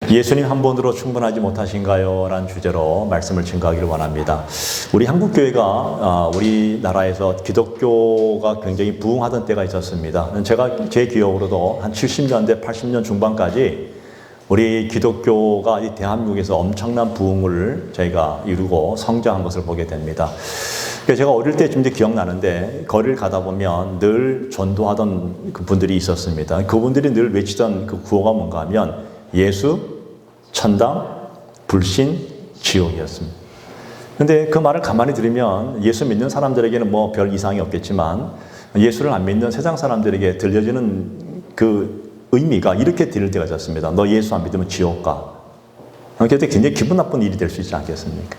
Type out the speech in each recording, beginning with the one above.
예수님 한 분으로 충분하지 못하신가요? 라는 주제로 말씀을 증거하기를 원합니다. 우리 한국교회가 우리나라에서 기독교가 굉장히 부흥하던 때가 있었습니다. 제가 제 기억으로도 한 70년대, 80년 중반까지 우리 기독교가 이 대한민국에서 엄청난 부흥을 저희가 이루고 성장한 것을 보게 됩니다. 제가 어릴 때쯤도 기억나는데 거리를 가다 보면 늘 전도하던 그 분들이 있었습니다. 그분들이 늘 외치던 그 구호가 뭔가 하면 예수, 천당, 불신, 지옥이었습니다. 근데 그 말을 가만히 들으면 예수 믿는 사람들에게는 뭐 별 이상이 없겠지만 예수를 안 믿는 세상 사람들에게 들려지는 그 의미가 이렇게 들릴 때가 있었습니다. 너 예수 안 믿으면 지옥 가. 그때 굉장히 기분 나쁜 일이 될 수 있지 않겠습니까?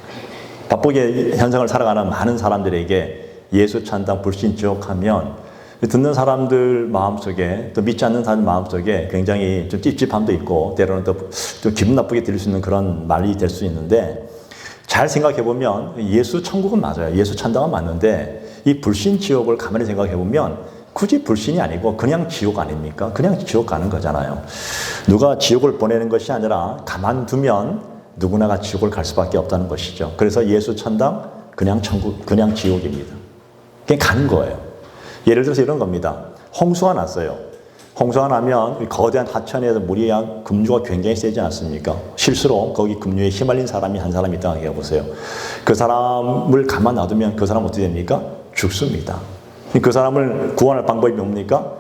바쁘게 현생을 살아가는 많은 사람들에게 예수, 천당, 불신, 지옥 하면 듣는 사람들 마음속에 또 믿지 않는 사람 마음속에 굉장히 좀 찝찝함도 있고 때로는 또 기분 나쁘게 들릴 수 있는 그런 말이 될 수 있는데 잘 생각해 보면 예수 천국은 맞아요. 예수 천당은 맞는데 이 불신 지옥을 가만히 생각해 보면 굳이 불신이 아니고 그냥 지옥 아닙니까? 그냥 지옥 가는 거잖아요. 누가 지옥을 보내는 것이 아니라 가만두면 누구나가 지옥을 갈 수밖에 없다는 것이죠. 그래서 예수 천당 그냥 천국 그냥 지옥입니다. 그냥 가는 거예요. 예를 들어서 이런 겁니다. 홍수가 났어요. 홍수가 나면 거대한 하천에서 물이 급류가 굉장히 세지 않습니까? 실수로 거기 급류에 휘말린 사람이 한 사람이 있다고 해보세요. 그 사람을 가만 놔두면 그 사람 어떻게 됩니까? 죽습니다. 그 사람을 구원할 방법이 뭡니까?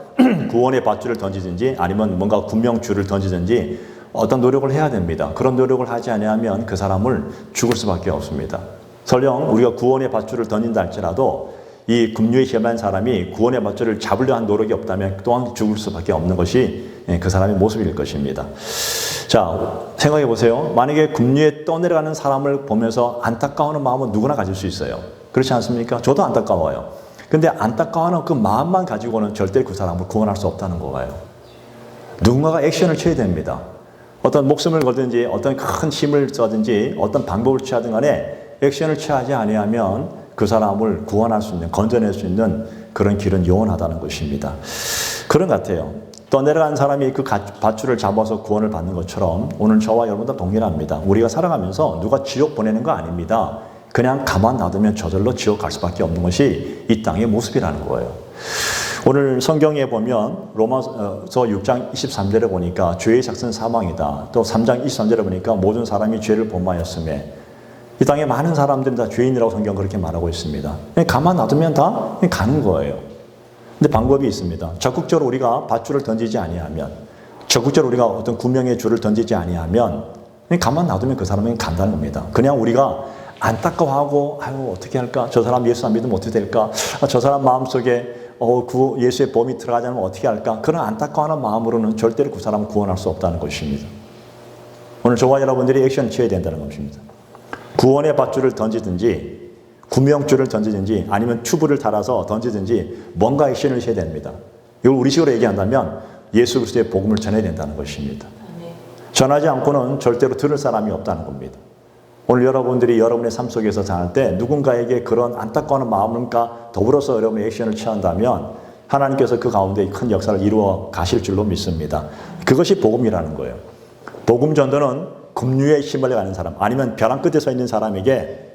구원의 밧줄을 던지든지 아니면 뭔가 군명줄을 던지든지 어떤 노력을 해야 됩니다. 그런 노력을 하지 않으면 그 사람을 죽을 수밖에 없습니다. 설령 우리가 구원의 밧줄을 던진다 할지라도 이 급류에 휘말린 사람이 구원의 밧줄을 잡으려 한 노력이 없다면 또한 죽을 수밖에 없는 것이 그 사람의 모습일 것입니다. 자, 생각해 보세요. 만약에 급류에 떠내려가는 사람을 보면서 안타까워하는 마음은 누구나 가질 수 있어요. 그렇지 않습니까? 저도 안타까워요. 근데 안타까워하는 그 마음만 가지고는 절대 그 사람을 구원할 수 없다는 거예요. 누군가가 액션을 취해야 됩니다. 어떤 목숨을 걸든지 어떤 큰 힘을 써든지 어떤 방법을 취하든 간에 액션을 취하지 아니하면 그 사람을 구원할 수 있는, 건져낼 수 있는 그런 길은 요원하다는 것입니다. 그런 것 같아요. 떠내려간 사람이 그 밧줄을 잡아서 구원을 받는 것처럼 오늘 저와 여러분도 동일합니다. 우리가 살아가면서 누가 지옥 보내는 거 아닙니다. 그냥 가만 놔두면 저절로 지옥 갈 수밖에 없는 것이 이 땅의 모습이라는 거예요. 오늘 성경에 보면 로마서 6장 23절에 보니까 죄의 삭은 사망이다. 또 3장 23절에 보니까 모든 사람이 죄를 범하였음에 이 땅에 많은 사람들이 다 죄인이라고 성경 그렇게 말하고 있습니다. 가만 놔두면 다 가는 거예요. 근데 방법이 있습니다. 적극적으로 우리가 밧줄을 던지지 아니하면, 적극적으로 우리가 어떤 구명의 줄을 던지지 아니하면 가만 놔두면 그 사람은 간다는 겁니다. 그냥 우리가 안타까워하고 아유 어떻게 할까? 저 사람 예수 안 믿으면 어떻게 될까? 저 사람 마음속에 예수의 범위 들어가지 않으면 어떻게 할까? 그런 안타까워하는 마음으로는 절대로 그 사람을 구원할 수 없다는 것입니다. 오늘 저와 여러분들이 액션을 취해야 된다는 것입니다. 구원의 밧줄을 던지든지 구명줄을 던지든지 아니면 튜브를 달아서 던지든지 뭔가 액션을 취해야 됩니다. 이걸 우리식으로 얘기한다면 예수 그리스도의 복음을 전해야 된다는 것입니다. 전하지 않고는 절대로 들을 사람이 없다는 겁니다. 오늘 여러분들이 여러분의 삶 속에서 살 때 누군가에게 그런 안타까워하는 마음과 더불어서 여러분의 액션을 취한다면 하나님께서 그 가운데 큰 역사를 이루어 가실 줄로 믿습니다. 그것이 복음이라는 거예요. 복음 전도는 급류에 휘말려가는 사람 아니면 벼랑 끝에 서 있는 사람에게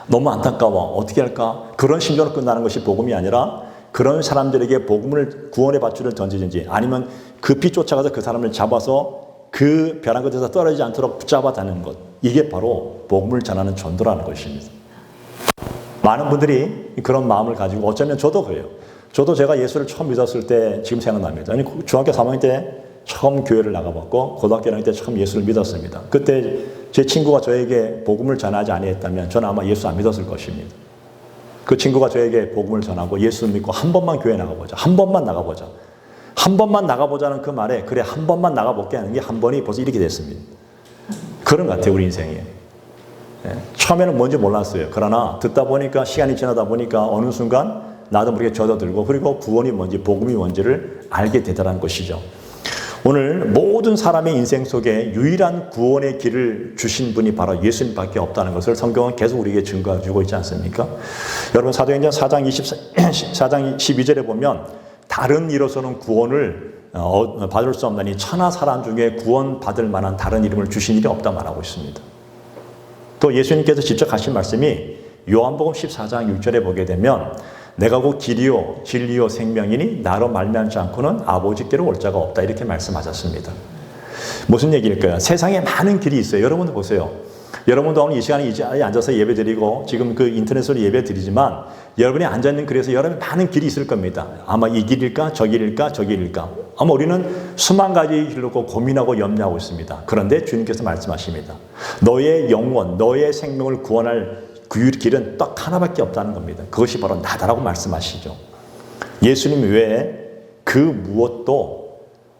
너무 안타까워 어떻게 할까 그런 심정으로 끝나는 것이 복음이 아니라 그런 사람들에게 복음을 구원의 밧줄을 던지든지 아니면 급히 쫓아가서 그 사람을 잡아서 그 벼랑 끝에서 떨어지지 않도록 붙잡아 다니는 것 이게 바로 복음을 전하는 전도라는 것입니다. 많은 분들이 그런 마음을 가지고 어쩌면 저도 그래요. 저도 제가 예수를 처음 믿었을 때 지금 생각납니다. 아니, 중학교 3학년 때 처음 교회를 나가봤고 고등학교 1학년 때 처음 예수를 믿었습니다. 그때 제 친구가 저에게 복음을 전하지 아니했다면 저는 아마 예수 안 믿었을 것입니다. 그 친구가 저에게 복음을 전하고 예수를 믿고 한 번만 교회 나가보자. 한 번만 나가보자. 한 번만 나가보자는 그 말에 그래 한 번만 나가볼게 하는 게 한 번이 벌써 이렇게 됐습니다. 그런 것 같아요. 우리 인생에. 처음에는 뭔지 몰랐어요. 그러나 듣다 보니까 시간이 지나다 보니까 어느 순간 나도 모르게 젖어들고 그리고 구원이 뭔지 복음이 뭔지를 알게 되더라는 것이죠. 오늘 모든 사람의 인생 속에 유일한 구원의 길을 주신 분이 바로 예수님밖에 없다는 것을 성경은 계속 우리에게 증거해 주고 있지 않습니까? 여러분 사도행전 4장 12절에 보면 다른 이로서는 구원을 받을 수 없나니 천하 사람 중에 구원받을 만한 다른 이름을 주신 일이 없다 말하고 있습니다. 또 예수님께서 직접 하신 말씀이 요한복음 14장 6절에 보게 되면 내가 곧 길이요 진리요 생명이니 나로 말미암지 않고는 아버지께로 올 자가 없다 이렇게 말씀하셨습니다. 무슨 얘기일까요? 세상에 많은 길이 있어요. 여러분도 보세요. 여러분도 오늘 이 시간에 이 자리에 앉아서 예배 드리고 지금 그 인터넷으로 예배 드리지만 여러분이 앉아있는 길에서 여러분이 많은 길이 있을 겁니다. 아마 이 길일까 저 길일까 저 길일까 아마 우리는 수만 가지 길로 고민하고 염려하고 있습니다. 그런데 주님께서 말씀하십니다. 너의 영혼 너의 생명을 구원할 그 길은 딱 하나밖에 없다는 겁니다. 그것이 바로 나다라고 말씀하시죠. 예수님 외에 그 무엇도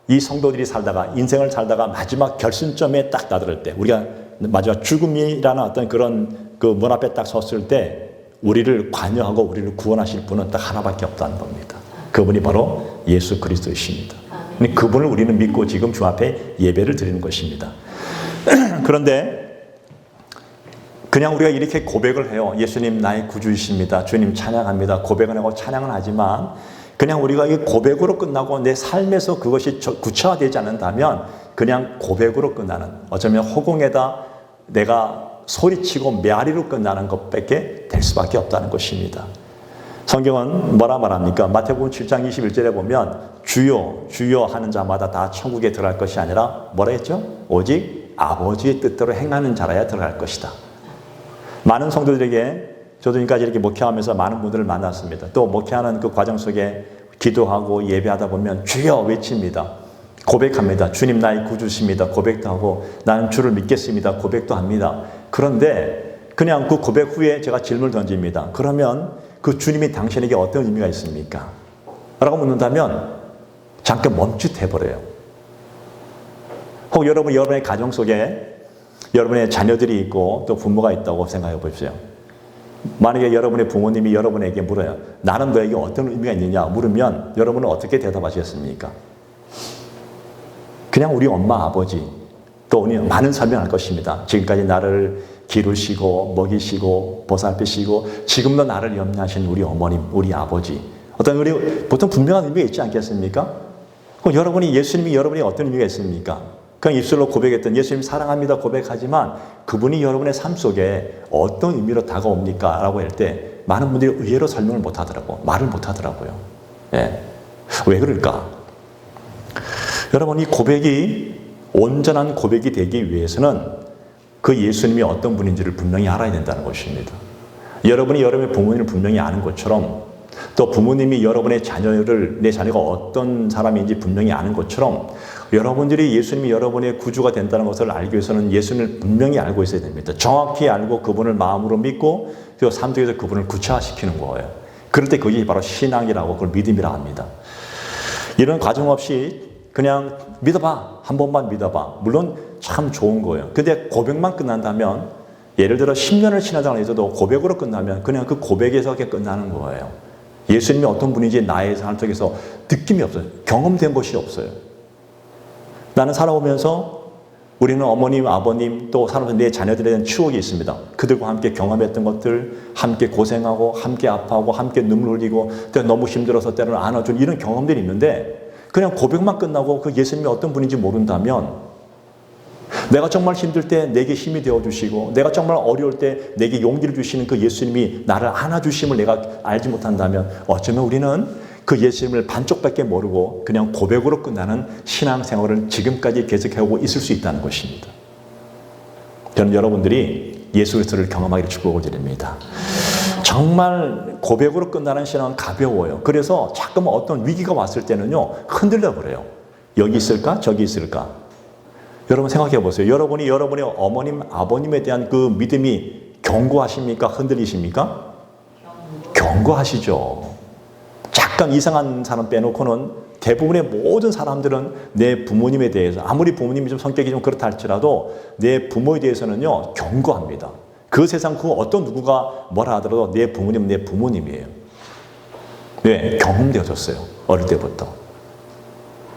이 성도들이 살다가 인생을 살다가 마지막 결승점에 딱 다다를 때 우리가 마지막 죽음이라는 어떤 그런 그 문 앞에 딱 섰을 때 우리를 관여하고 우리를 구원하실 분은 딱 하나밖에 없다는 겁니다. 그분이 바로 예수 그리스도이십니다. 그분을 우리는 믿고 지금 주 앞에 예배를 드리는 것입니다. 그런데 그냥 우리가 이렇게 고백을 해요. 예수님 나의 구주이십니다. 주님 찬양합니다. 고백을 하고 찬양을 하지만 그냥 우리가 이 고백으로 끝나고 내 삶에서 그것이 구체화되지 않는다면 그냥 고백으로 끝나는 어쩌면 허공에다 내가 소리치고 메아리로 끝나는 것밖에 될 수밖에 없다는 것입니다. 성경은 뭐라 말합니까? 마태복음 7장 21절에 보면 주여 주여 하는 자마다 다 천국에 들어갈 것이 아니라 뭐라 했죠? 오직 아버지의 뜻대로 행하는 자라야 들어갈 것이다. 많은 성도들에게 저도 지금까지 이렇게 목회하면서 많은 분들을 만났습니다. 또 목회하는 그 과정 속에 기도하고 예배하다 보면 주여 외칩니다. 고백합니다. 주님 나의 구주십니다. 고백도 하고 나는 주를 믿겠습니다. 고백도 합니다. 그런데 그냥 그 고백 후에 제가 질문을 던집니다. 그러면 그 주님이 당신에게 어떤 의미가 있습니까? 라고 묻는다면 잠깐 멈칫해버려요. 혹 여러분의 가정 속에 여러분의 자녀들이 있고 또 부모가 있다고 생각해 보십시오. 만약에 여러분의 부모님이 여러분에게 물어요. 나는 너에게 어떤 의미가 있느냐 물으면 여러분은 어떻게 대답하시겠습니까? 그냥 우리 엄마 아버지 또 우리 많은 설명할 것입니다. 지금까지 나를 기르시고 먹이시고 보살피시고 지금도 나를 염려하신 우리 어머님 우리 아버지 어떤 우리 보통 분명한 의미가 있지 않겠습니까? 그럼 여러분이 예수님이 여러분이 어떤 의미가 있습니까? 그냥 입술로 고백했던 예수님 사랑합니다 고백하지만 그분이 여러분의 삶 속에 어떤 의미로 다가옵니까? 라고 할 때 많은 분들이 의외로 설명을 못하더라고요. 말을 못하더라고요. 예. 왜 그럴까? 여러분 이 고백이 온전한 고백이 되기 위해서는 그 예수님이 어떤 분인지를 분명히 알아야 된다는 것입니다. 여러분이 여러분의 부모님을 분명히 아는 것처럼 또 부모님이 여러분의 자녀를 내 자녀가 어떤 사람인지 분명히 아는 것처럼 여러분들이 예수님이 여러분의 구주가 된다는 것을 알기 위해서는 예수님을 분명히 알고 있어야 됩니다. 정확히 알고 그분을 마음으로 믿고 그리고 삶 속에서 그분을 구체화시키는 거예요. 그럴 때 그게 바로 신앙이라고 그걸 믿음이라 합니다. 이런 과정 없이 그냥 믿어봐. 한 번만 믿어봐. 물론 참 좋은 거예요. 근데 고백만 끝난다면 예를 들어 10년을 신앙생활을 해서도 고백으로 끝나면 그냥 그 고백에서 끝나는 거예요. 예수님이 어떤 분인지 나의 삶 속에서 느낌이 없어요. 경험된 것이 없어요. 나는 살아오면서 우리는 어머님, 아버님 또 살아오면서 내 자녀들에 대한 추억이 있습니다. 그들과 함께 경험했던 것들, 함께 고생하고 함께 아파하고 함께 눈물 흘리고 때로 너무 힘들어서 때로는 안아준 이런 경험들이 있는데 그냥 고백만 끝나고 그 예수님이 어떤 분인지 모른다면 내가 정말 힘들 때 내게 힘이 되어주시고 내가 정말 어려울 때 내게 용기를 주시는 그 예수님이 나를 안아주심을 내가 알지 못한다면 어쩌면 우리는 그 예수님을 반쪽밖에 모르고 그냥 고백으로 끝나는 신앙생활을 지금까지 계속하고 있을 수 있다는 것입니다. 저는 여러분들이 예수 그리스도를 경험하기를 축복을 드립니다. 정말 고백으로 끝나는 신앙은 가벼워요. 그래서 자꾸만 어떤 위기가 왔을 때는요 흔들려 버려요. 여기 있을까? 저기 있을까? 여러분 생각해 보세요. 여러분이 여러분의 어머님, 아버님에 대한 그 믿음이 견고하십니까? 흔들리십니까? 견고하시죠. 약간 이상한 사람 빼놓고는 대부분의 모든 사람들은 내 부모님에 대해서 아무리 부모님이 좀 성격이 좀 그렇다 할지라도 내 부모에 대해서는요 견고합니다. 그 세상 그 어떤 누구가 뭐라 하더라도 내 부모님은 내 부모님이에요. 왜? 경험되어졌어요. 어릴 때부터.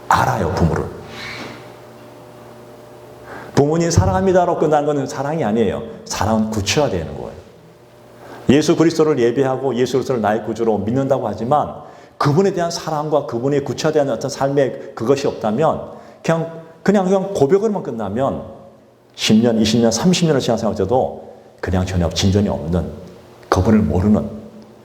알아요, 부모를. 부모님 사랑합니다로 끝나는 건 사랑이 아니에요. 사랑은 구체화되는 거예요. 예수 그리스도를 예배하고 예수 그리스도를 나의 구주로 믿는다고 하지만 그분에 대한 사랑과 그분의 구체화된 어떤 삶의 그것이 없다면 그냥 고백으로만 끝나면 10년, 20년, 30년을 지난 생각해도 그냥 전혀 진전이 없는, 그분을 모르는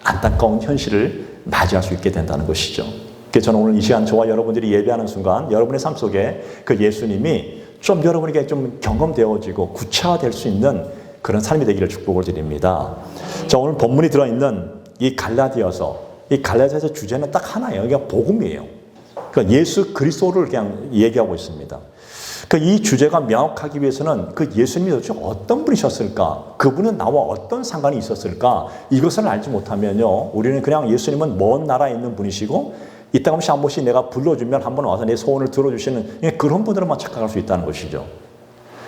안타까운 현실을 맞이할 수 있게 된다는 것이죠. 그래서 저는 오늘 이 시간 저와 여러분들이 예배하는 순간 여러분의 삶 속에 그 예수님이 좀 여러분에게 좀 경험되어지고 구체화될 수 있는 그런 삶이 되기를 축복을 드립니다. 자, 오늘 본문이 들어있는 이 갈라디아서, 이 갈라디아서 주제는 딱 하나예요. 이게 복음이에요. 그러니까 예수 그리스도를 그냥 얘기하고 있습니다. 그러니까 이 주제가 명확하기 위해서는 그 예수님이 도대체 어떤 분이셨을까? 그분은 나와 어떤 상관이 있었을까? 이것을 알지 못하면요, 우리는 그냥 예수님은 먼 나라에 있는 분이시고 이따가 한 번씩 내가 불러주면 한번 와서 내 소원을 들어주시는 그런 분들만 착각할 수 있다는 것이죠.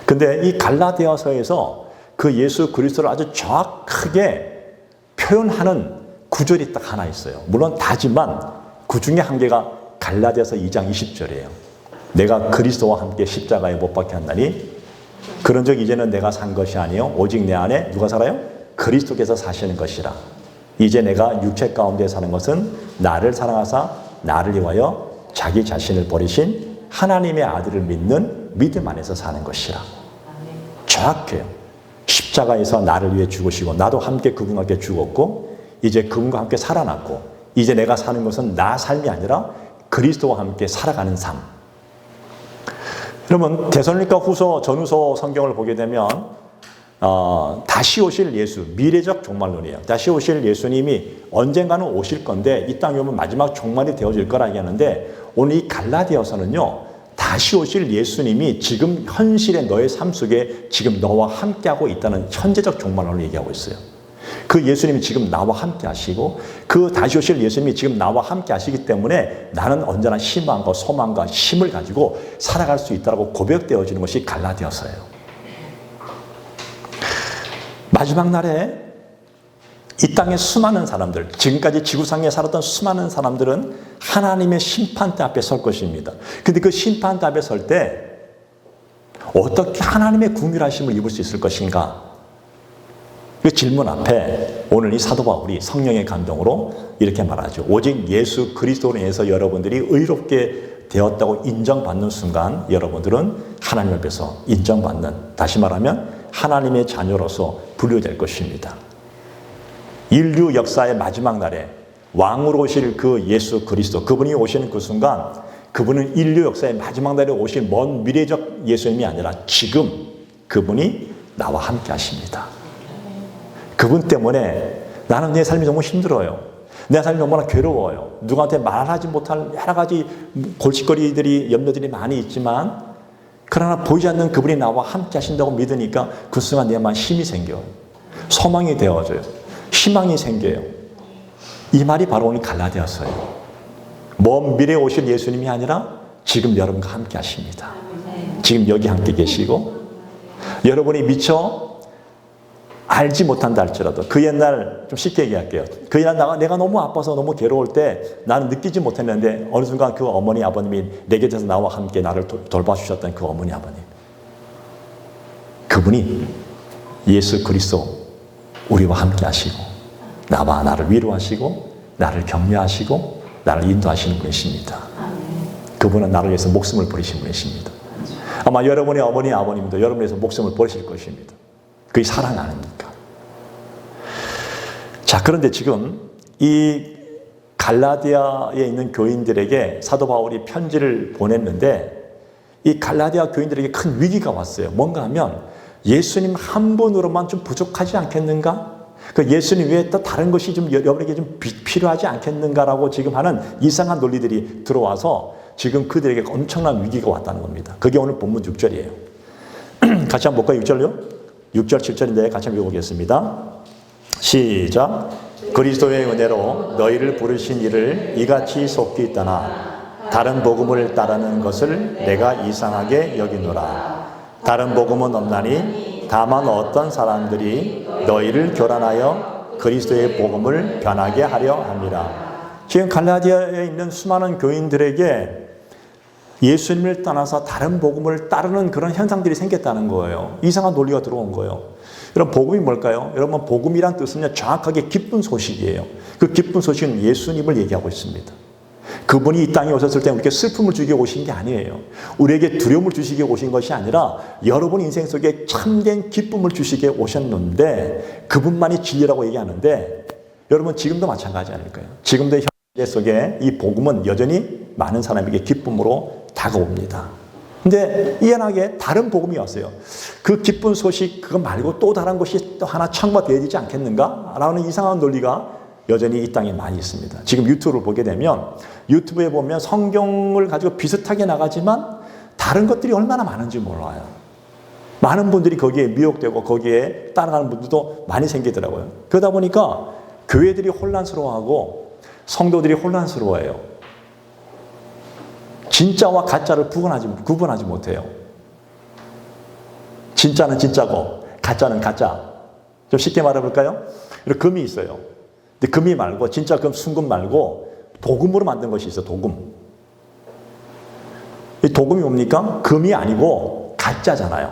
근데 이 갈라디아서에서 그 예수 그리스도를 아주 정확하게 표현하는 구절이 딱 하나 있어요. 물론 다지만 그 중에 한 개가 갈라디아서 2장 20절이에요. 내가 그리스도와 함께 십자가에 못 박혀 한다니 그런즉 이제는 내가 산 것이 아니요 오직 내 안에 누가 살아요? 그리스도께서 사시는 것이라. 이제 내가 육체 가운데 사는 것은 나를 사랑하사 나를 위하여 자기 자신을 버리신 하나님의 아들을 믿는 믿음 안에서 사는 것이라. 정확해요. 십자가에서 나를 위해 죽으시고 나도 함께 그분과 함께 죽었고 이제 그분과 함께 살아났고 이제 내가 사는 것은 나 삶이 아니라 그리스도와 함께 살아가는 삶. 여러분 데살로니가 후서 전후서 성경을 보게 되면 다시 오실 예수, 미래적 종말론이에요. 다시 오실 예수님이 언젠가는 오실 건데 이 땅에 오면 마지막 종말이 되어질 거라 얘기하는데 오늘 이 갈라디아서는요, 다시 오실 예수님이 지금 현실의 너의 삶 속에 지금 너와 함께하고 있다는 현재적 종말론을 얘기하고 있어요. 그 예수님이 지금 나와 함께 하시고 그 다시 오실 예수님이 지금 나와 함께 하시기 때문에 나는 언제나 희망과 소망과 힘을 가지고 살아갈 수 있다고 고백되어지는 것이 갈라디아서예요. 마지막 날에 이 땅의 수많은 사람들, 지금까지 지구상에 살았던 수많은 사람들은 하나님의 심판대 앞에 설 것입니다. 그런데 그 심판대 앞에 설 때 어떻게 하나님의 긍휼하심을 입을 수 있을 것인가? 그 질문 앞에 오늘 이 사도 바울이 성령의 감동으로 이렇게 말하죠. 오직 예수 그리스도로 인해서 여러분들이 의롭게 되었다고 인정받는 순간 여러분들은 하나님 앞에서 인정받는, 다시 말하면 하나님의 자녀로서 분류될 것입니다. 인류 역사의 마지막 날에 왕으로 오실 그 예수 그리스도, 그분이 오시는 그 순간 그분은 인류 역사의 마지막 날에 오실 먼 미래적 예수님이 아니라 지금 그분이 나와 함께 하십니다. 그분 때문에 나는 내 삶이 너무 힘들어요. 내 삶이 너무나 괴로워요. 누구한테 말하지 못할 여러 가지 골칫거리들이, 염려들이 많이 있지만 그러나 보이지 않는 그분이 나와 함께 하신다고 믿으니까 그 순간 내 마음에 힘이 생겨요. 소망이 되어져요. 희망이 생겨요. 이 말이 바로 오늘 갈라디아서예요. 먼 미래에 오실 예수님이 아니라 지금 여러분과 함께 하십니다. 지금 여기 함께 계시고 여러분이 미처 알지 못한다 할지라도 그 옛날, 좀 쉽게 얘기할게요. 그 옛날 내가 너무 아파서 너무 괴로울 때 나는 느끼지 못했는데 어느 순간 그 어머니 아버님이 내 곁에서 나와 함께 나를 돌봐주셨던 그 어머니 아버님, 그분이 예수 그리스도 우리와 함께 하시고 나와 나를 위로하시고 나를 격려하시고 나를 인도하시는 분이십니다. 그분은 나를 위해서 목숨을 버리신 분이십니다. 아마 여러분의 어머니 아버님도 여러분을 위해서 목숨을 버리실 것입니다. 그게 사랑 아닙니까? 자, 그런데 지금 이 갈라디아에 있는 교인들에게 사도 바울이 편지를 보냈는데 이 갈라디아 교인들에게 큰 위기가 왔어요. 뭔가 하면 예수님 한 분으로만 좀 부족하지 않겠는가? 그 예수님 외에 또 다른 것이 좀 여러분에게 좀 필요하지 않겠는가라고 지금 하는 이상한 논리들이 들어와서 지금 그들에게 엄청난 위기가 왔다는 겁니다. 그게 오늘 본문 6절이에요. 같이 한번 볼까요? 6절요? 6절 7절인데 같이 한번 읽어보겠습니다. 시작. 그리스도의 은혜로 너희를 부르신 이를 이같이 속히 있다나 다른 복음을 따르는 것을 내가 이상하게 여기노라. 다른 복음은 없나니 다만 어떤 사람들이 너희를 교란하여 그리스도의 복음을 변하게 하려 함이라. 지금 갈라디아에 있는 수많은 교인들에게 예수님을 떠나서 다른 복음을 따르는 그런 현상들이 생겼다는 거예요. 이상한 논리가 들어온 거예요. 여러분, 복음이 뭘까요? 여러분, 복음이란 뜻은요, 정확하게 기쁜 소식이에요. 그 기쁜 소식은 예수님을 얘기하고 있습니다. 그분이 이 땅에 오셨을 때 우리에게 슬픔을 주기 오신 게 아니에요. 우리에게 두려움을 주시기 오신 것이 아니라 여러분 인생 속에 참된 기쁨을 주시기 오셨는데, 그분만이 진리라고 얘기하는데, 여러분 지금도 마찬가지 아닐까요? 지금도 현재 속에 이 복음은 여전히 많은 사람에게 기쁨으로 다가옵니다. 근데 이상하게 다른 복음이 왔어요. 그 기쁜 소식 그거 말고 또 다른 것이 또 하나 첨가되어야 되지 않겠는가? 라는 이상한 논리가 여전히 이 땅에 많이 있습니다. 지금 유튜브를 보게 되면 유튜브에 보면 성경을 가지고 비슷하게 나가지만 다른 것들이 얼마나 많은지 몰라요. 많은 분들이 거기에 미혹되고 거기에 따라가는 분들도 많이 생기더라고요. 그러다 보니까 교회들이 혼란스러워하고 성도들이 혼란스러워해요. 진짜와 가짜를 구분하지 못해요. 진짜는 진짜고 가짜는 가짜. 좀 쉽게 말해볼까요? 이렇게 금이 있어요. 근데 금이 말고 진짜 금, 순금 말고 도금으로 만든 것이 있어요. 도금. 이 도금이 뭡니까? 금이 아니고 가짜잖아요.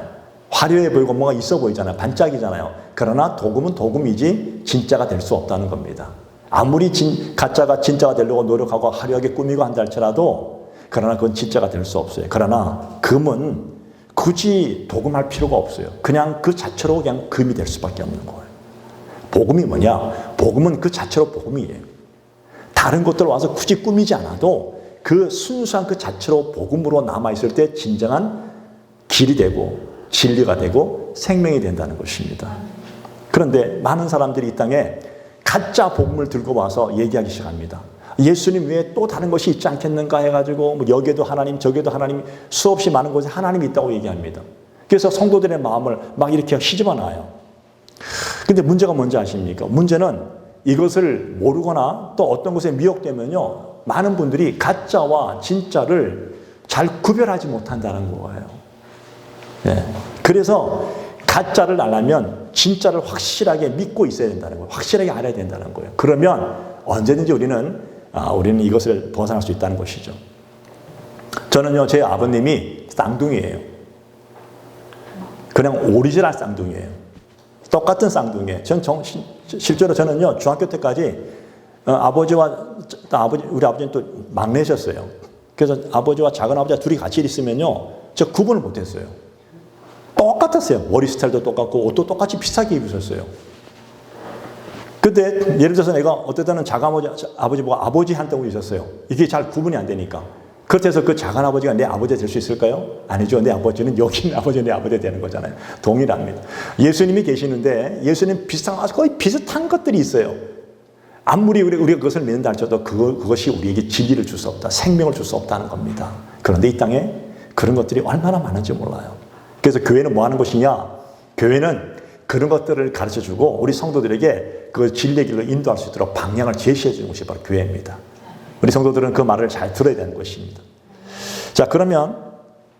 화려해 보이고 뭐가 있어 보이잖아요. 반짝이잖아요. 그러나 도금은 도금이지 진짜가 될 수 없다는 겁니다. 아무리 가짜가 진짜가 되려고 노력하고 화려하게 꾸미고 한다 할지라도 그러나 그건 진짜가 될 수 없어요. 그러나 금은 굳이 도금할 필요가 없어요. 그냥 그 자체로 그냥 금이 될 수밖에 없는 거예요. 복음이 뭐냐? 복음은 그 자체로 복음이에요. 다른 것들 와서 굳이 꾸미지 않아도 그 순수한 그 자체로 복음으로 남아있을 때 진정한 길이 되고 진리가 되고 생명이 된다는 것입니다. 그런데 많은 사람들이 이 땅에 가짜 복음을 들고 와서 얘기하기 시작합니다. 예수님 외에 또 다른 것이 있지 않겠는가 해가지고 뭐 여기에도 하나님 저기에도 하나님 수없이 많은 곳에 하나님이 있다고 얘기합니다. 그래서 성도들의 마음을 막 이렇게 휘집어 놔요. 근데 문제가 뭔지 아십니까? 문제는 이것을 모르거나 또 어떤 것에 미혹되면요, 많은 분들이 가짜와 진짜를 잘 구별하지 못한다는 거예요. 네. 그래서 가짜를 알려면 진짜를 확실하게 믿고 있어야 된다는 거예요. 확실하게 알아야 된다는 거예요. 그러면 언제든지 우리는 이것을 벗어날 수 있다는 것이죠. 저는요, 제 아버님이 쌍둥이에요. 그냥 오리지널 쌍둥이에요. 똑같은 쌍둥이에요. 실제로 저는요, 중학교 때까지 우리 아버지는 또 막내셨어요. 그래서 아버지와 작은 아버지가 둘이 같이 있으면요, 저 구분을 못했어요. 똑같았어요. 머리 스타일도 똑같고 옷도 똑같이 비슷하게 입으셨어요. 근데 예를 들어서 내가 어떨 때는 아버지 보고 아버지 한다고 있었어요. 이게 잘 구분이 안 되니까. 그렇게 해서 그 작은 아버지가 내 아버지가 될 수 있을까요? 아니죠. 내 아버지는 여기 있는 아버지는 내 아버지가 되는 거잖아요. 동일합니다. 예수님이 계시는데 예수님 거의 비슷한 것들이 있어요. 아무리 우리가 그것을 믿는다 할지라도 그것이 우리에게 진리를 줄 수 없다. 생명을 줄 수 없다는 겁니다. 그런데 이 땅에 그런 것들이 얼마나 많은지 몰라요. 그래서 교회는 뭐 하는 것이냐? 교회는 그런 것들을 가르쳐주고 우리 성도들에게 그 진리의 길로 인도할 수 있도록 방향을 제시해 주는 것이 바로 교회입니다. 우리 성도들은 그 말을 잘 들어야 되는 것입니다. 자, 그러면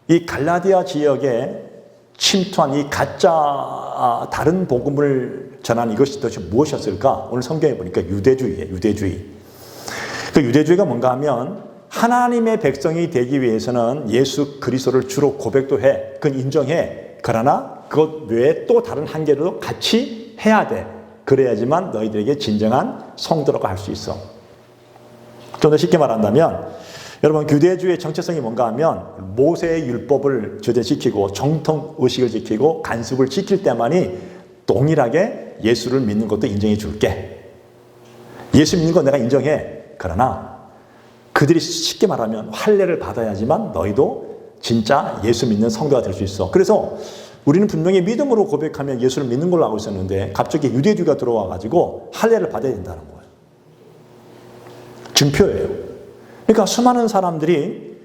이 갈라디아 지역에 침투한 이 가짜 다른 복음을 전한 이것이 도대체 무엇이었을까? 오늘 성경에 보니까 유대주의예요. 유대주의. 그 유대주의가 뭔가 하면 하나님의 백성이 되기 위해서는 예수 그리스도를 주로 고백도 해. 그건 인정해. 그러나 그것 외에 또 다른 한계도 같이 해야 돼. 그래야지만 너희들에게 진정한 성도라고 할 수 있어. 좀 더 쉽게 말한다면 여러분, 유대주의의 정체성이 뭔가 하면 모세의 율법을 제대시키고 정통 의식을 지키고 간습을 지킬 때만이 동일하게 예수를 믿는 것도 인정해 줄게. 예수 믿는 건 내가 인정해. 그러나 그들이 쉽게 말하면 할례를 받아야지만 너희도 진짜 예수 믿는 성도가 될 수 있어. 그래서 우리는 분명히 믿음으로 고백하면 예수를 믿는 걸로 알고 있었는데 갑자기 유대주의가 들어와가지고 할례를 받아야 된다는 거예요. 증표예요. 그러니까 수많은 사람들이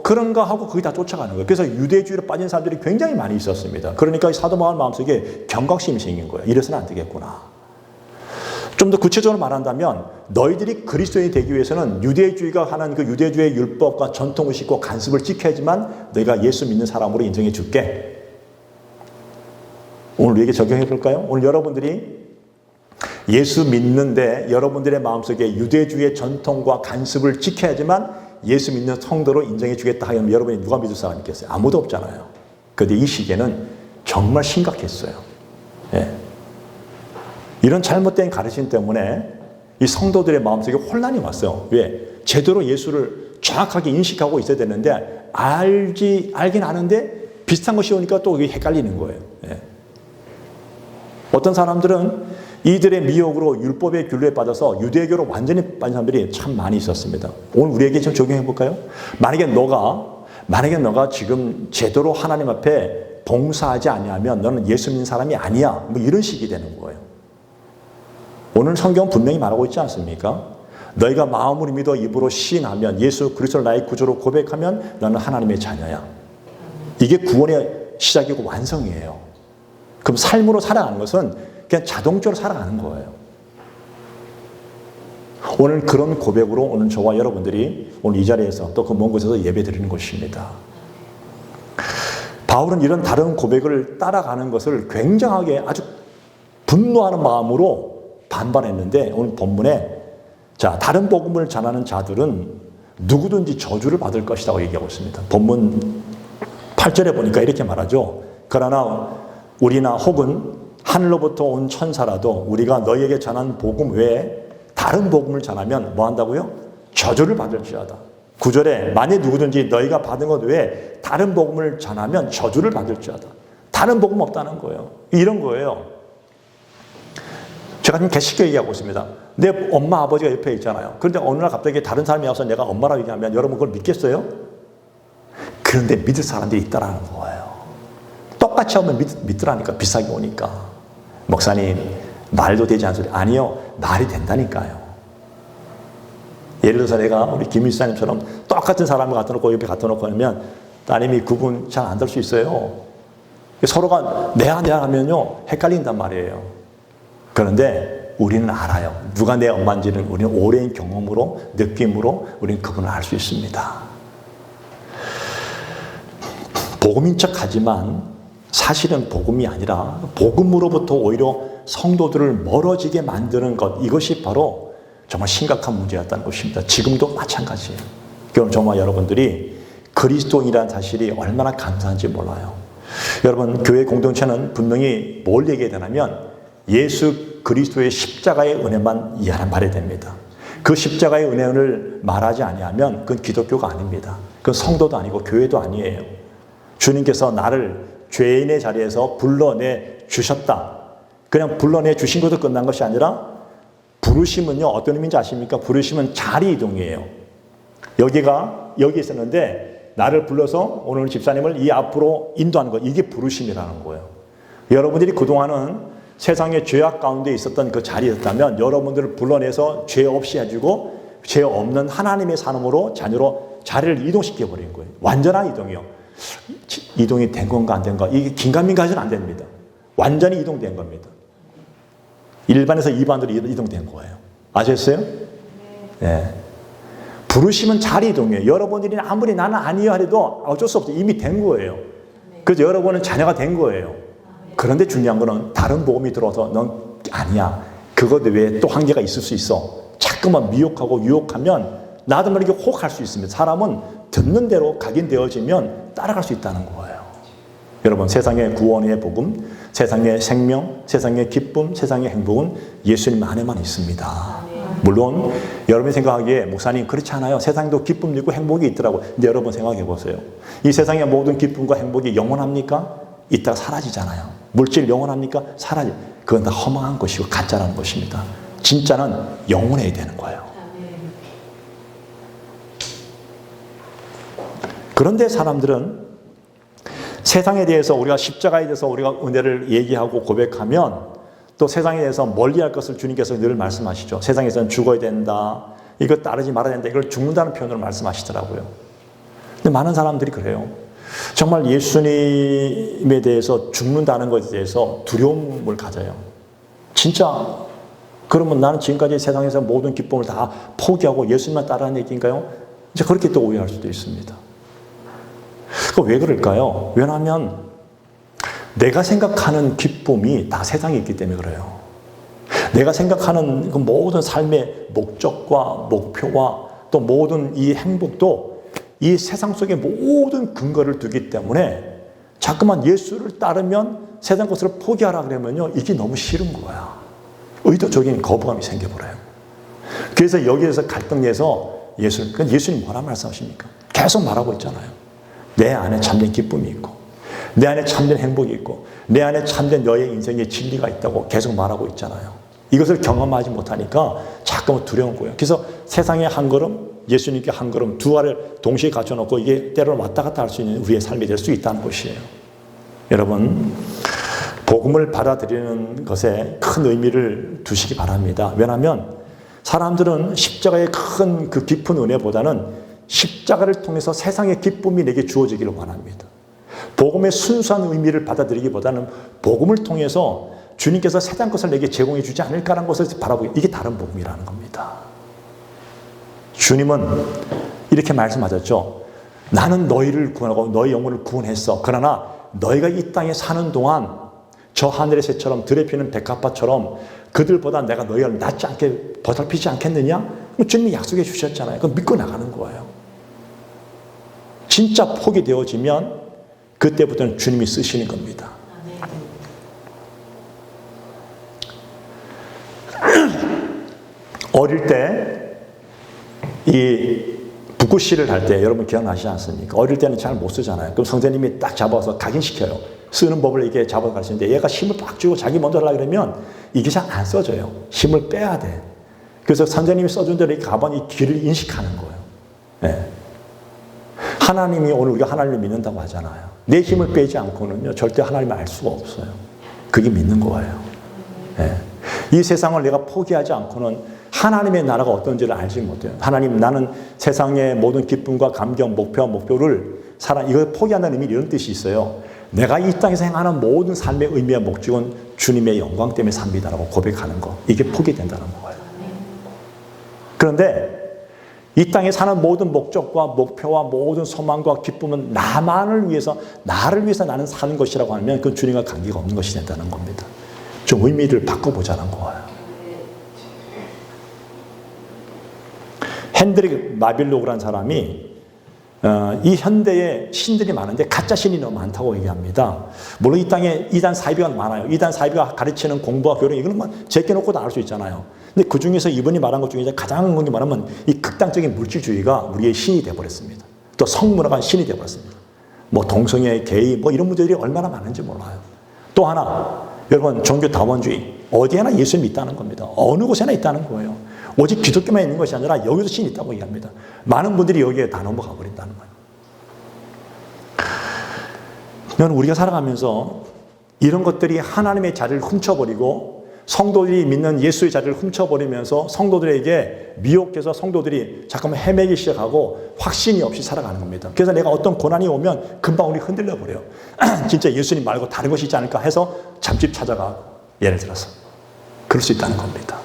그런가 하고 거기 다 쫓아가는 거예요. 그래서 유대주의로 빠진 사람들이 굉장히 많이 있었습니다. 그러니까 사도 바울 마음속에 경각심이 생긴 거예요. 이래서는 안 되겠구나. 좀 더 구체적으로 말한다면 너희들이 그리스도인이 되기 위해서는 유대주의가 하는 그 유대주의의 율법과 전통의식과 간습을 지켜야지만 너희가 예수 믿는 사람으로 인정해 줄게. 오늘 우리에게 적용해 볼까요? 오늘 여러분들이 예수 믿는데 여러분들의 마음속에 유대주의의 전통과 간습을 지켜야지만 예수 믿는 성도로 인정해 주겠다 하면 여러분이 누가 믿을 사람이 있겠어요? 아무도 없잖아요. 그런데 이 시기에는 정말 심각했어요. 예. 이런 잘못된 가르침 때문에 이 성도들의 마음속에 혼란이 왔어요. 왜? 제대로 예수를 정확하게 인식하고 있어야 되는데 알긴 아는데 비슷한 것이 오니까 또 이게 헷갈리는 거예요. 예. 어떤 사람들은 이들의 미혹으로 율법의 균류에 빠져서 유대교로 완전히 빠진 사람들이 참 많이 있었습니다. 오늘 우리에게 좀 적용해 볼까요? 만약에 너가 지금 제대로 하나님 앞에 봉사하지 아니하면 너는 예수 믿는 사람이 아니야. 뭐 이런 식이 되는 거예요. 오늘 성경은 분명히 말하고 있지 않습니까? 너희가 마음으로 믿어 입으로 시인하면 예수 그리스도를 나의 구주로 고백하면 너는 하나님의 자녀야. 이게 구원의 시작이고 완성이에요. 그럼 삶으로 살아가는 것은 그냥 자동적으로 살아가는 거예요. 오늘 그런 고백으로 오늘 저와 여러분들이 오늘 이 자리에서 또 그 먼 곳에서 예배 드리는 것입니다. 바울은 이런 다른 고백을 따라가는 것을 굉장하게 아주 분노하는 마음으로 반발했는데 오늘 본문에 자, 다른 복음을 전하는 자들은 누구든지 저주를 받을 것이라고 얘기하고 있습니다. 본문 8절에 보니까 이렇게 말하죠. 그러나 우리나 혹은 하늘로부터 온 천사라도 우리가 너희에게 전한 복음 외에 다른 복음을 전하면 뭐 한다고요? 저주를 받을지어다. 9절에 만일 누구든지 너희가 받은 것 외에 다른 복음을 전하면 저주를 받을지어다. 다른 복음 없다는 거예요. 이런 거예요. 제가 좀 쉽게 얘기하고 있습니다. 내 엄마 아버지가 옆에 있잖아요. 그런데 어느 날 갑자기 다른 사람이 와서 내가 엄마라고 얘기하면 여러분 그걸 믿겠어요? 그런데 믿을 사람들이 있다라는 거예요. 똑같이 하면 믿더라니까. 비싸게 오니까. 목사님 말도 되지 않은 소리. 아니요. 말이 된다니까요. 예를 들어서 내가 우리 김 일사님처럼 똑같은 사람을 갖다 놓고 옆에 갖다 놓고 하면 따님이 구분 잘 안 될 수 있어요. 서로가 내가 하면요 헷갈린단 말이에요. 그런데 우리는 알아요. 누가 내 엄마인지는 우리는 오랜 경험으로 느낌으로 우리는 그분을 알 수 있습니다. 복음인 척하지만 사실은 복음이 아니라 복음으로부터 오히려 성도들을 멀어지게 만드는 것, 이것이 바로 정말 심각한 문제였다는 것입니다. 지금도 마찬가지예요. 그럼 정말 여러분들이 그리스도인이라는 사실이 얼마나 감사한지 몰라요. 여러분 교회 공동체는 분명히 뭘 얘기해야 되냐면 예수 그리스도의 십자가의 은혜만 말해야 됩니다. 그 십자가의 은혜를 말하지 아니하면 그건 기독교가 아닙니다. 그건 성도도 아니고 교회도 아니에요. 주님께서 나를 죄인의 자리에서 불러내 주셨다. 그냥 불러내 주신 것도 끝난 것이 아니라 부르심은요 어떤 의미인지 아십니까? 부르심은 자리 이동이에요. 여기 있었는데 나를 불러서 오늘 집사님을 이 앞으로 인도하는 것, 이게 부르심이라는 거예요. 여러분들이 그동안은 세상의 죄악 가운데 있었던 그 자리였다면 여러분들을 불러내서 죄 없이 해주고 죄 없는 하나님의 사람으로 자녀로 자리를 이동시켜버린 거예요. 완전한 이동이요. 이동이 된 건가 안 된 건가 이게 긴가민가해서는 안 됩니다. 완전히 이동된 겁니다. 1반에서 2반으로 이동된 거예요. 아셨어요? 네. 부르심은 자리 이동이에요. 여러분들이 아무리 나는 아니요 하래도 어쩔 수 없어요. 이미 된 거예요. 그래서 여러분은 자녀가 된 거예요. 그런데 중요한 거는 다른 복음이 들어와서 넌 아니야. 그것 외에 또 한계가 있을 수 있어. 자꾸만 미혹하고 유혹하면 나도 모르게 혹할 수 있습니다. 사람은 듣는 대로 각인되어지면 따라갈 수 있다는 거예요. 여러분 세상의 구원의 복음, 세상의 생명, 세상의 기쁨, 세상의 행복은 예수님 안에만 있습니다. 물론 여러분이 생각하기에 목사님 그렇지 않아요. 세상도 기쁨도 있고 행복이 있더라고요. 근데 여러분 생각해 보세요. 이 세상의 모든 기쁨과 행복이 영원합니까? 이따가 사라지잖아요. 물질 영원합니까? 그건 다 허망한 것이고 가짜라는 것입니다. 진짜는 영원해야 되는 거예요. 그런데 사람들은 세상에 대해서 우리가 십자가에 대해서 우리가 은혜를 얘기하고 고백하면 또 세상에 대해서 멀리할 것을 주님께서 늘 말씀하시죠. 세상에서는 죽어야 된다. 이거 따르지 말아야 된다. 이걸 죽는다는 표현으로 말씀하시더라고요. 근데 많은 사람들이 그래요. 정말 예수님에 대해서 죽는다는 것에 대해서 두려움을 가져요. 진짜 그러면 나는 지금까지 세상에서 모든 기쁨을 다 포기하고 예수님만 따르는 얘기인가요? 이제 그렇게 또 오해할 수도 있습니다. 왜 그럴까요? 왜냐하면 내가 생각하는 기쁨이 다 세상에 있기 때문에 그래요. 내가 생각하는 그 모든 삶의 목적과 목표와 또 모든 이 행복도 이 세상 속에 모든 근거를 두기 때문에 자꾸만 예수를 따르면 세상 것을 포기하라 그러면요, 이게 너무 싫은 거야. 의도적인 거부감이 생겨버려요. 그래서 여기에서 갈등해서 예수님 뭐라 말씀하십니까? 계속 말하고 있잖아요. 내 안에 참된 기쁨이 있고, 내 안에 참된 행복이 있고, 내 안에 참된 너의 인생의 진리가 있다고 계속 말하고 있잖아요. 이것을 경험하지 못하니까 자꾸 두려운 거예요. 그래서 세상에 한 걸음, 예수님께 한 걸음, 두 알을 동시에 갖춰놓고 이게 때로는 왔다 갔다 할 수 있는 우리의 삶이 될 수 있다는 것이에요. 여러분, 복음을 받아들이는 것에 큰 의미를 두시기 바랍니다. 왜냐하면 사람들은 십자가의 큰 그 깊은 은혜보다는 십자가를 통해서 세상의 기쁨이 내게 주어지기를 원합니다. 복음의 순수한 의미를 받아들이기보다는 복음을 통해서 주님께서 세상 것을 내게 제공해 주지 않을까라는 것을 바라보기, 이게 다른 복음이라는 겁니다. 주님은 이렇게 말씀하셨죠. 나는 너희를 구원하고 너희 영혼을 구원했어. 그러나 너희가 이 땅에 사는 동안 저 하늘의 새처럼 들에 피는 백합화처럼 그들보다 내가 너희를 낫지 않게 보살피지 않겠느냐? 주님이 약속해 주셨잖아요. 그럼 믿고 나가는 거예요. 진짜 포기되어지면 그때부터는 주님이 쓰시는 겁니다. 어릴 때 이 붓글씨를 할 때 여러분 기억나시지 않습니까? 어릴 때는 잘 못 쓰잖아요. 그럼 선생님이 딱 잡아서 각인시켜요. 쓰는 법을 이렇게 잡아서 가르치는데 얘가 힘을 빡 주고 자기 먼저 하려고 그러면 이게 잘 안 써져요. 힘을 빼야 돼. 그래서 선생님이 써준 대로 이렇게 가만히 이 길을 인식하는 거예요. 네. 하나님이 오늘 우리가 하나님을 믿는다고 하잖아요. 내 힘을 빼지 않고는요, 절대 하나님을 알 수가 없어요. 그게 믿는 거예요. 네. 이 세상을 내가 포기하지 않고는 하나님의 나라가 어떤지를 알지 못해요. 하나님, 나는 세상의 모든 기쁨과 감격, 목표를 이걸 포기한다는 의미 이런 뜻이 있어요. 내가 이 땅에서 행하는 모든 삶의 의미와 목적은 주님의 영광 때문에 삽니다라고 고백하는 거. 이게 포기된다는 거예요. 그런데 이 땅에 사는 모든 목적과 목표와 모든 소망과 기쁨은 나를 위해서 나는 사는 것이라고 하면 그건 주님과 관계가 없는 것이 된다는 겁니다. 좀 의미를 바꿔보자는 거예요. 헨드릭 마빌로그라는 사람이 이 현대에 신들이 많은데 가짜 신이 너무 많다고 얘기합니다. 물론 이 땅에 이단 사이비가 많아요. 이단 사이비가 가르치는 공부와 교령 이거는 제껴놓고도 알 수 있잖아요. 근데 그 중에서 이분이 말한 것 중에 가장 건 말하면 이 극단적인 물질주의가 우리의 신이 되어버렸습니다. 또 성문화가 신이 되어버렸습니다. 뭐 동성애, 게이 뭐 이런 문제들이 얼마나 많은지 몰라요. 또 하나, 여러분 종교 다원주의 어디에나 예수님이 있다는 겁니다. 어느 곳에나 있다는 거예요. 오직 기독교만 있는 것이 아니라 여기도 신이 있다고 얘기합니다. 많은 분들이 여기에 다 넘어가 버린다는 거예요. 우리가 살아가면서 이런 것들이 하나님의 자리를 훔쳐버리고 성도들이 믿는 예수의 자리를 훔쳐버리면서 성도들에게 미혹해서 성도들이 잠깐만 헤매기 시작하고 확신이 없이 살아가는 겁니다. 그래서 내가 어떤 고난이 오면 금방 우리 흔들려 버려요. 진짜 예수님 말고 다른 것이 있지 않을까 해서 잠집 찾아가고, 예를 들어서 그럴 수 있다는 겁니다.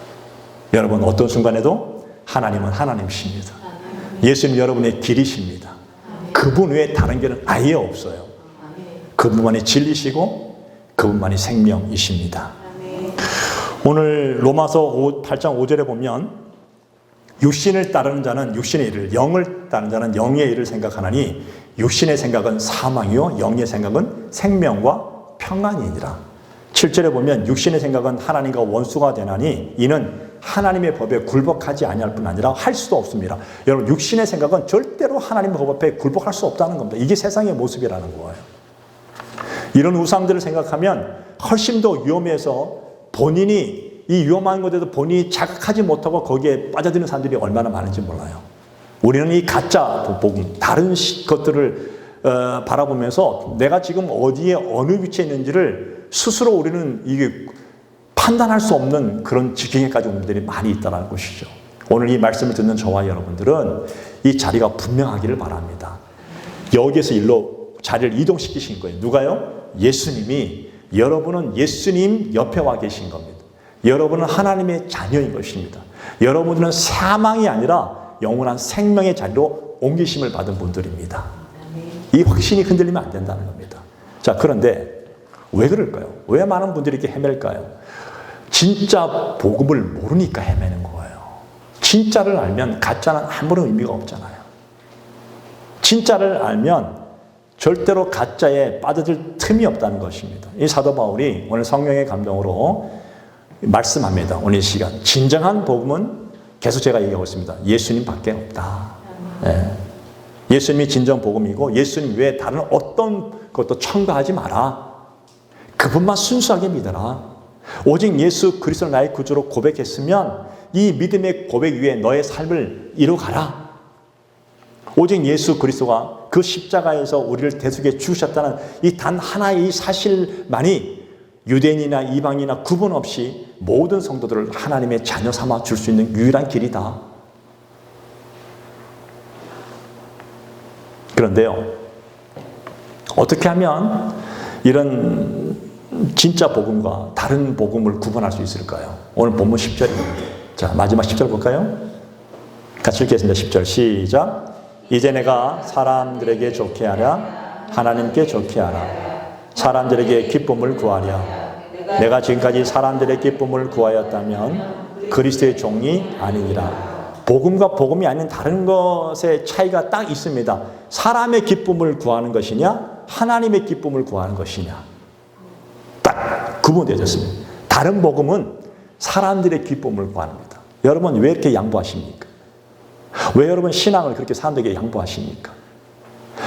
여러분, 어떤 순간에도 하나님은 하나님이십니다. 예수님 여러분의 길이십니다. 그분 외에 다른 길은 아예 없어요. 그분만이 진리시고 그분만이 생명이십니다. 오늘 로마서 8장 5절에 보면 육신을 따르는 자는 육신의 일을, 영을 따르는 자는 영의 일을 생각하나니 육신의 생각은 사망이요 영의 생각은 생명과 평안이니라. 7절에 보면 육신의 생각은 하나님과 원수가 되나니 이는 하나님의 법에 굴복하지 아니할 뿐 아니라 할 수도 없습니다. 여러분, 육신의 생각은 절대로 하나님의 법 앞에 굴복할 수 없다는 겁니다. 이게 세상의 모습이라는 거예요. 이런 우상들을 생각하면 훨씬 더 위험해서 본인이 이 위험한 것에도 본인이 자각하지 못하고 거기에 빠져드는 사람들이 얼마나 많은지 몰라요. 우리는 이 가짜 복음, 다른 것들을 바라보면서 내가 지금 어디에 어느 위치에 있는지를 스스로 우리는 이게 판단할 수 없는 그런 지경에까지 온 분들이 많이 있다는 것이죠. 오늘 이 말씀을 듣는 저와 여러분들은 이 자리가 분명하기를 바랍니다. 여기에서 일로 자리를 이동시키신 거예요. 누가요? 예수님이. 여러분은 예수님 옆에 와 계신 겁니다. 여러분은 하나님의 자녀인 것입니다. 여러분들은 사망이 아니라 영원한 생명의 자리로 옮기심을 받은 분들입니다. 이 확신이 흔들리면 안 된다는 겁니다. 자, 그런데 왜 그럴까요? 왜 많은 분들이 이렇게 헤맬까요? 진짜 복음을 모르니까 헤매는 거예요. 진짜를 알면 가짜는 아무런 의미가 없잖아요. 진짜를 알면 절대로 가짜에 빠져들 틈이 없다는 것입니다. 이 사도 바울이 오늘 성령의 감동으로 말씀합니다. 오늘 이 시간. 진정한 복음은 계속 제가 얘기하고 있습니다. 예수님밖에 없다. 예. 예수님이 진정 복음이고 예수님 외에 다른 어떤 것도 첨가하지 마라. 그분만 순수하게 믿어라. 오직 예수 그리스도를 나의 구주로 고백했으면 이 믿음의 고백 위에 너의 삶을 이루어가라. 오직 예수 그리스도가 그 십자가에서 우리를 대속해 주셨다는 이 단 하나의 이 사실만이 유대인이나 이방인이나 구분 없이 모든 성도들을 하나님의 자녀 삼아 줄 수 있는 유일한 길이다. 그런데요, 어떻게 하면 이런 진짜 복음과 다른 복음을 구분할 수 있을까요? 오늘 본문 10절입니다. 자, 마지막 10절 볼까요? 같이 읽겠습니다. 10절 시작. 이제 내가 사람들에게 좋게 하랴 하나님께 좋게 하라. 사람들에게 기쁨을 구하랴. 내가 지금까지 사람들의 기쁨을 구하였다면 그리스도의 종이 아니니라. 복음과 복음이 아닌 다른 것의 차이가 딱 있습니다. 사람의 기쁨을 구하는 것이냐 하나님의 기쁨을 구하는 것이냐 딱 구분되어졌습니다. 다른 복음은 사람들의 기쁨을 구합니다. 여러분 왜 이렇게 양보하십니까? 왜 여러분 신앙을 그렇게 사람들에게 양보하십니까?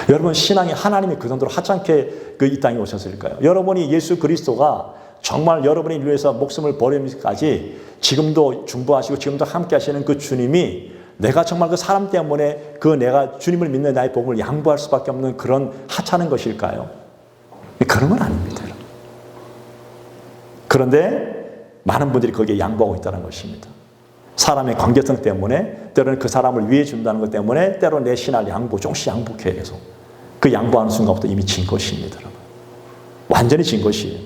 여러분 신앙이 하나님이 그 정도로 하찮게 이 땅에 오셨을까요? 여러분이 예수 그리스도가 정말 여러분을 위해서 목숨을 버리면서까지 지금도 중보하시고 지금도 함께 하시는 그 주님이 내가 정말 그 사람 때문에 그 내가 주님을 믿는 나의 복음을 양보할 수밖에 없는 그런 하찮은 것일까요? 그런 건 아닙니다. 그런데 많은 분들이 거기에 양보하고 있다는 것입니다. 사람의 관계성 때문에 때로는 그 사람을 위해 준다는 것 때문에 때로는 내 신앙을 조금씩 양보해야 해서 그 양보하는 순간부터 이미 진 것입니다. 완전히 진 것이에요.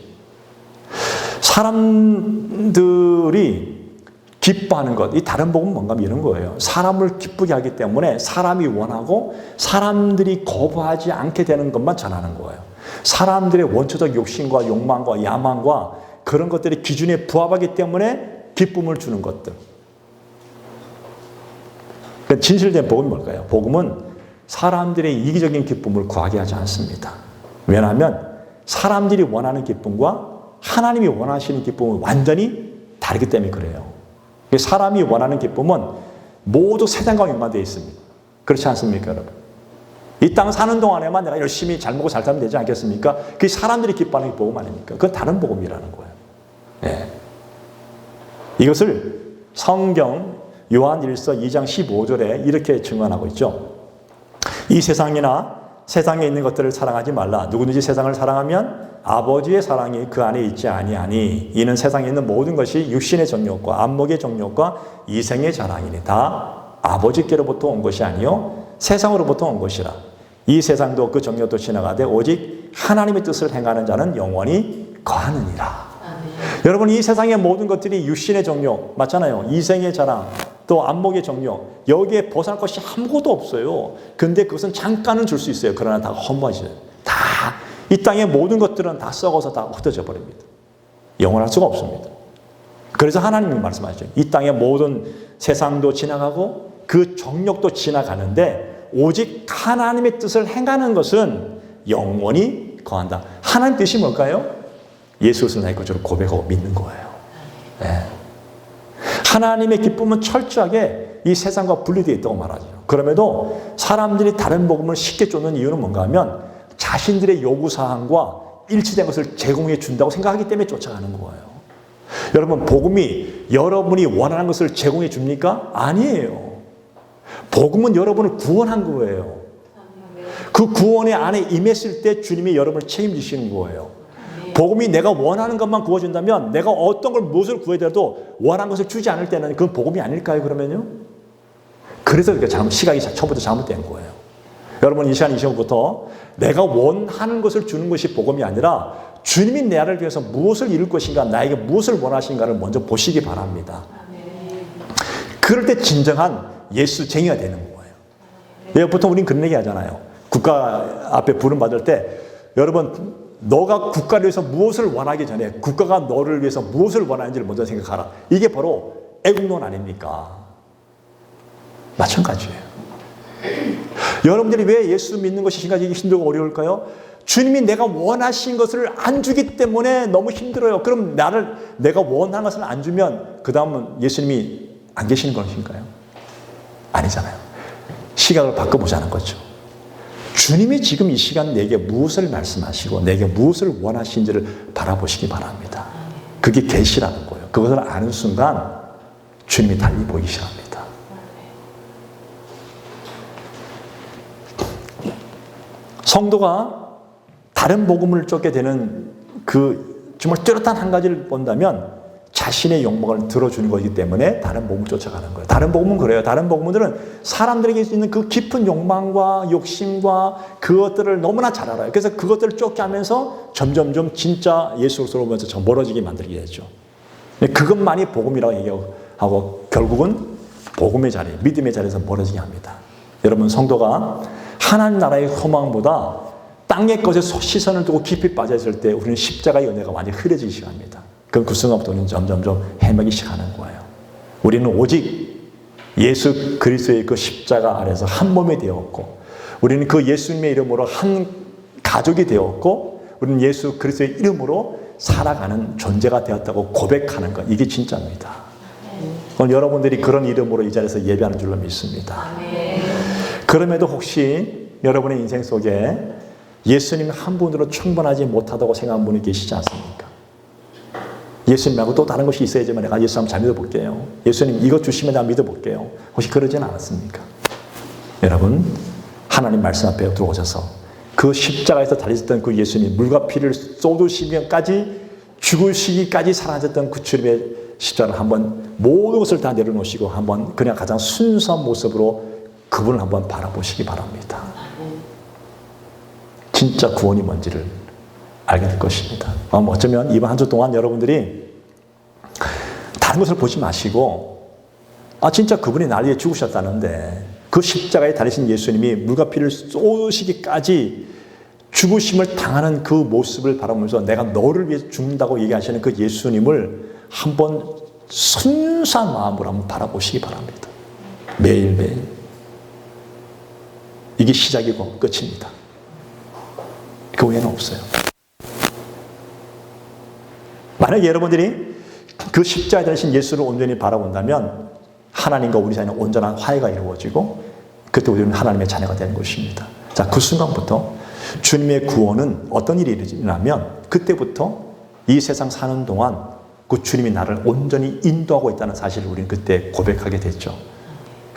사람들이 기뻐하는 것, 이 다른 복음은 뭔가 이런 거예요. 사람을 기쁘게 하기 때문에 사람이 원하고 사람들이 거부하지 않게 되는 것만 전하는 거예요. 사람들의 원초적 욕심과 욕망과 야망과 그런 것들이 기준에 부합하기 때문에 기쁨을 주는 것들. 진실된 복음이 뭘까요? 복음은 사람들의 이기적인 기쁨을 구하게 하지 않습니다. 왜냐하면 사람들이 원하는 기쁨과 하나님이 원하시는 기쁨은 완전히 다르기 때문에 그래요. 사람이 원하는 기쁨은 모두 세상과 연관되어 있습니다. 그렇지 않습니까, 여러분? 이 땅 사는 동안에만 내가 열심히 잘 먹고 잘 살면 되지 않겠습니까? 그게 사람들이 기뻐하는 게 복음 아닙니까? 그건 다른 복음이라는 거예요. 예. 이것을 성경 요한일서 2장 15절에 이렇게 증언하고 있죠. 이 세상이나 세상에 있는 것들을 사랑하지 말라. 누구든지 세상을 사랑하면 아버지의 사랑이 그 안에 있지 아니하니 이는 세상에 있는 모든 것이 육신의 정욕과 안목의 정욕과 이생의 자랑이니 다 아버지께로부터 온 것이 아니요 세상으로부터 온 것이라. 이 세상도 그 정욕도 지나가되 오직 하나님의 뜻을 행하는 자는 영원히 거하느니라. 여러분 이 세상의 모든 것들이 육신의 정욕 맞잖아요. 이생의 자랑 또 안목의 정욕 여기에 벗어날 것이 아무것도 없어요. 근데 그것은 잠깐은 줄 수 있어요. 그러나 다 허무하죠. 다 이 땅의 모든 것들은 다 썩어서 다 흩어져 버립니다. 영원할 수가 없습니다. 그래서 하나님이 말씀하시죠. 이 땅의 모든 세상도 지나가고 그 정욕도 지나가는데 오직 하나님의 뜻을 행하는 것은 영원히 거한다. 하나님 뜻이 뭘까요? 예수 그리스도 나의 구주로 고백하고 믿는 거예요. 네. 하나님의 기쁨은 철저하게 이 세상과 분리되어 있다고 말하죠. 그럼에도 사람들이 다른 복음을 쉽게 쫓는 이유는 뭔가 하면 자신들의 요구사항과 일치된 것을 제공해 준다고 생각하기 때문에 쫓아가는 거예요. 여러분 복음이 여러분이 원하는 것을 제공해 줍니까? 아니에요. 복음은 여러분을 구원한 거예요. 그 구원의 안에 임했을 때 주님이 여러분을 책임지시는 거예요. 복음이 내가 원하는 것만 구워준다면 내가 어떤 걸 무엇을 구해더라도 원하는 것을 주지 않을 때는 그건 복음이 아닐까요? 그러면요. 그래서 이렇게 시각이 처음부터 잘못된 거예요. 여러분 이 시간 이 시간부터 내가 원하는 것을 주는 것이 복음이 아니라 주님이 나를 위해서 무엇을 이룰 것인가 나에게 무엇을 원하시는가를 먼저 보시기 바랍니다. 그럴 때 진정한 예수쟁이가 되는 거예요. 보통 우리는 그런 얘기 하잖아요. 국가 앞에 부름받을 때 여러분 너가 국가를 위해서 무엇을 원하기 전에 국가가 너를 위해서 무엇을 원하는지를 먼저 생각하라. 이게 바로 애국론 아닙니까? 마찬가지예요. 여러분들이 왜 예수 믿는 것이 지금까지 힘들고 어려울까요? 주님이 내가 원하신 것을 안 주기 때문에 너무 힘들어요. 그럼 내가 원하는 것을 안 주면 그 다음은 예수님이 안 계시는 것인가요? 아니잖아요. 시각을 바꿔보자는 거죠. 주님이 지금 이 시간 내게 무엇을 말씀하시고 내게 무엇을 원하시는지를 바라보시기 바랍니다. 그게 계시라는 거예요. 그것을 아는 순간 주님이 달리 보이기 시작합니다. 성도가 다른 복음을 쫓게 되는 그 정말 뚜렷한 한 가지를 본다면 자신의 욕망을 들어주는 것이기 때문에 다른 복음을 쫓아가는 거예요. 다른 복음은 그래요. 다른 복음들은 사람들에게 있는 그 깊은 욕망과 욕심과 그것들을 너무나 잘 알아요. 그래서 그것들을 쫓게 하면서 점점점 진짜 예수로서로면서 좀 멀어지게 만들게 되죠. 그것만이 복음이라고 얘기하고 결국은 복음의 자리, 믿음의 자리에서 멀어지게 합니다. 여러분 성도가 하나님 나라의 소망보다 땅의 것에 시선을 두고 깊이 빠져있을 때 우리는 십자가의 은혜가 완전히 흐려지기 시작합니다. 그럼 그 순간부터는 점점점 헤매기 시작하는 거예요. 우리는 오직 예수 그리스도의 그 십자가 아래서 한 몸이 되었고 우리는 그 예수님의 이름으로 한 가족이 되었고 우리는 예수 그리스도의 이름으로 살아가는 존재가 되었다고 고백하는 것. 이게 진짜입니다. 오늘 여러분들이 그런 이름으로 이 자리에서 예배하는 줄로 믿습니다. 그럼에도 혹시 여러분의 인생 속에 예수님 한 분으로 충분하지 못하다고 생각하는 분이 계시지 않습니까? 예수님 말고 또 다른 것이 있어야지만 내가 예수 한번 잘 믿어볼게요. 예수님 이것 주시면 내가 믿어볼게요. 혹시 그러진 않았습니까? 여러분 하나님 말씀 앞에 들어오셔서 그 십자가에서 달리셨던 그 예수님 물과 피를 쏟으시면까지 죽으시기까지 사랑하셨던 그 주님의 십자가를 한번 모든 것을 다 내려놓으시고 한번 그냥 가장 순수한 모습으로 그분을 한번 바라보시기 바랍니다. 진짜 구원이 뭔지를 알게 될 것입니다. 어쩌면 이번 한 주 동안 여러분들이 다른 것을 보지 마시고 진짜 그분이 날 위해 죽으셨다는데 그 십자가에 달리신 예수님이 물과 피를 쏟으시기까지 죽으심을 당하는 그 모습을 바라보면서 내가 너를 위해 죽는다고 얘기하시는 그 예수님을 한번 순수한 마음으로 한번 바라보시기 바랍니다. 매일매일. 이게 시작이고 끝입니다. 그 외에는 없어요. 만약에 여러분들이 그 십자가에 달리신 예수를 온전히 바라본다면 하나님과 우리 사이는 온전한 화해가 이루어지고 그때 우리는 하나님의 자녀가 되는 것입니다. 자, 그 순간부터 주님의 구원은 어떤 일이 일어나면 그때부터 이 세상 사는 동안 그 주님이 나를 온전히 인도하고 있다는 사실을 우리는 그때 고백하게 됐죠.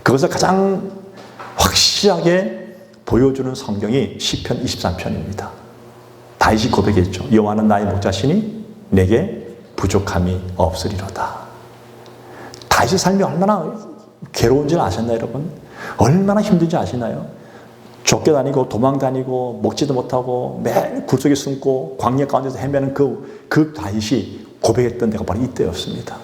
그것을 가장 확실하게 보여주는 성경이 시편 23편입니다. 다윗이 고백했죠. 여호와는 나의 목자시니 내게 부족함이 없으리로다. 다윗의 삶이 얼마나 괴로운지 아셨나요, 여러분? 얼마나 힘든지 아시나요? 쫓겨다니고 도망다니고 먹지도 못하고 매일 굴속에 숨고 광야 가운데서 헤매는 그 다윗이 고백했던 데가 바로 이때였습니다.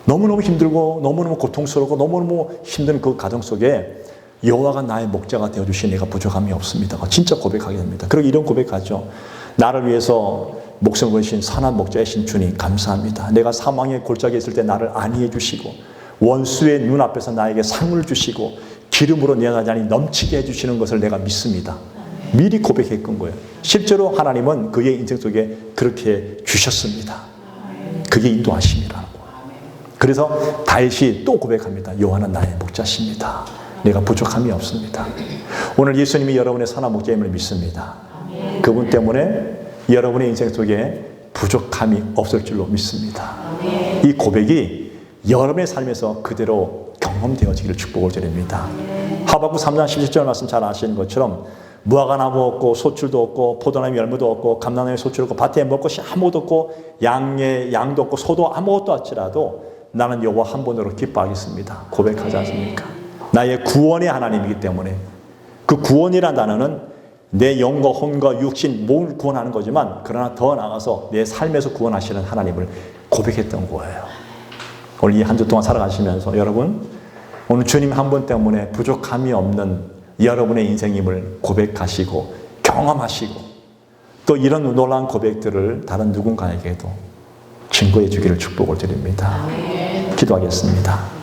너무너무 힘들고 너무너무 고통스럽고 너무너무 힘든 그 가정 속에 여호와가 나의 목자가 되어주시니 내가 부족함이 없습니다. 진짜 고백하게 됩니다. 그리고 이런 고백하죠. 나를 위해서 목숨을 버리신 선한 목자이신 주님 감사합니다. 내가 사망의 골짜기에 있을 때 나를 안위해 주시고 원수의 눈앞에서 나에게 상을 주시고 기름으로 내 잔이 넘치게 해주시는 것을 내가 믿습니다. 미리 고백했던 거예요. 실제로 하나님은 그의 인생 속에 그렇게 주셨습니다. 그게 인도하심이라는 거예요. 그래서 다윗이 또 고백합니다. 여호와는 나의 목자십니다. 내가 부족함이 없습니다. 오늘 예수님이 여러분의 선한 목자임을 믿습니다. 그분 때문에 여러분의 인생 속에 부족함이 없을 줄로 믿습니다. 이 고백이 여러분의 삶에서 그대로 경험되어지기를 축복을 드립니다. 하박국 3장 17절 말씀 잘 아시는 것처럼 무화과 나무 없고 소출도 없고 포도나무 열무도 없고 감람나무에 소출 없고 밭에 먹을 것이 아무것도 없고 양도 없고 소도 아무것도 없지라도 나는 여호와 한 분으로 기뻐하겠습니다. 고백하지 않습니까? 나의 구원의 하나님이기 때문에 그 구원이라는 단어는 내 영과 혼과 육신 몸을 구원하는 거지만 그러나 더 나아가서 내 삶에서 구원하시는 하나님을 고백했던 거예요. 오늘 이 한 주 동안 살아가시면서 여러분 오늘 주님 한 분 때문에 부족함이 없는 여러분의 인생임을 고백하시고 경험하시고 또 이런 놀라운 고백들을 다른 누군가에게도 증거해 주기를 축복을 드립니다. 기도하겠습니다.